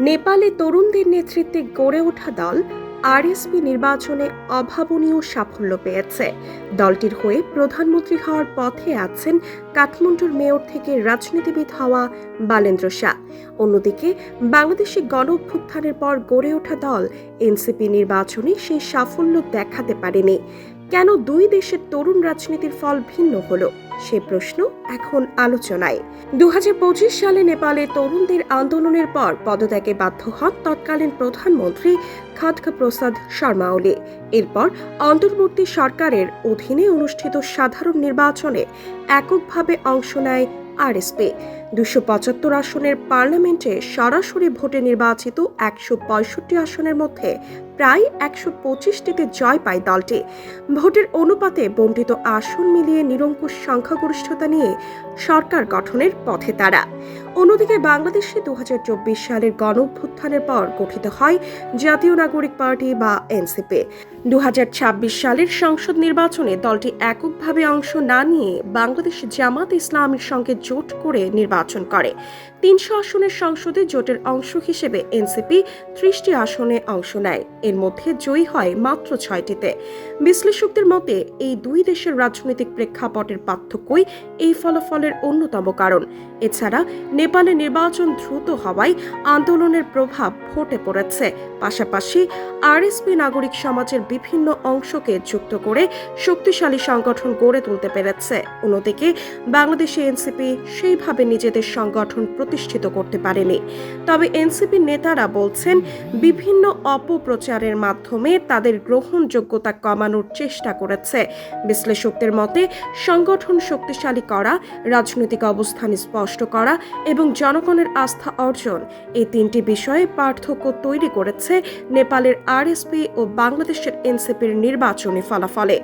নেপালে তরুণদের নেতৃত্বে গড়ে ওঠা দল আরএসপি নির্বাচনে অভাবনীয় সাফল্য পেয়েছে। দলটির হয়ে প্রধানমন্ত্রী হওয়ার পথে আছেন কাঠমান্ডুর মেয়র থেকে রাজনীতিবিদ হওয়া বালেন্দ্র শাহ। অন্যদিকে বাংলাদেশে গণ অভ্যুত্থানের পর গড়ে ওঠা দল এনসিপি নির্বাচনে সেই সাফল্য দেখাতে পারেনি। কেন দুই দেশের তরুণ রাজনীতির ফল ভিন্ন হলো, সে প্রশ্ন এখন আলোচনায়। 2025 সালে নেপালে তরুণদের আন্দোলনের পর পদত্যাগে বাধ্য হন তৎকালীন প্রধানমন্ত্রী খড়গ প্রসাদ শর্মা ওলি। এরপর অন্তর্বর্তী সরকারের অধীনে অনুষ্ঠিত সাধারণ নির্বাচনে এককভাবে অংশ নেয় আরএসপি। 275 আসনের পার্লামেন্টে সরাসরি ভোটে নির্বাচিত 165 আসনের মধ্যে প্রায় 125টিতে জয় পায় দলটি। ভোটের অনুপাতে বণ্টিত আসন মিলিয়ে নিরঙ্কুশ সংখ্যাগরিষ্ঠতা নিয়ে সরকার গঠনের পথে তারা। অন্যদিকে বাংলাদেশে 2024 সালের গণঅভ্যুত্থানের পর গঠিত হয় জাতীয় নাগরিক পার্টি বা এনসিপি। 2026 সালের সংসদ নির্বাচনে দলটি এককভাবে অংশ না নিয়ে বাংলাদেশ জামাত ইসলামের সঙ্গে জোট করে নির্বাচন করে। 300 আসনের সংসদে জোটের অংশ হিসেবে এনসিপি 30টি আসনে অংশ নেয়। এর মধ্যে জয়ী হয় মাত্র 6টিতে। বিশ্লেষকদের মতে এই দুই দেশের রাজনৈতিক প্রেক্ষাপটের পার্থক্যই এই ফলাফলের অন্যতম কারণ। এছাড়া নেপালে নির্বাচন দ্রুত হওয়ায় আন্দোলনের প্রভাব ভোটে পড়েছে। পাশাপাশি আরএসপি নাগরিক সমাজের বিভিন্ন অংশকে যুক্ত করে শক্তিশালী সংগঠন গড়ে তুলতে পেরেছে। অন্যদিকে বাংলাদেশে এনসিপি সেইভাবে নিজেদের সংগঠন প্রতিষ্ঠিত করতে পারেনি। তবে এনসিপি নেতারা বলছেন বিভিন্ন অপপ্রচারের মাধ্যমে তাদের গ্রহণযোগ্যতা কমানোর চেষ্টা করেছে। বিশ্লেষকদের মতে সংগঠন শক্তিশালী করা, রাজনৈতিক অবস্থান স্পষ্ট করা এবং জনগণের আস্থা অর্জন, এই তিনটি বিষয়ে পার্থক্য তৈরি করেছে নেপালের আরএসপি ও বাংলাদেশের এনসিপির নির্বাচনী ফলাফলে।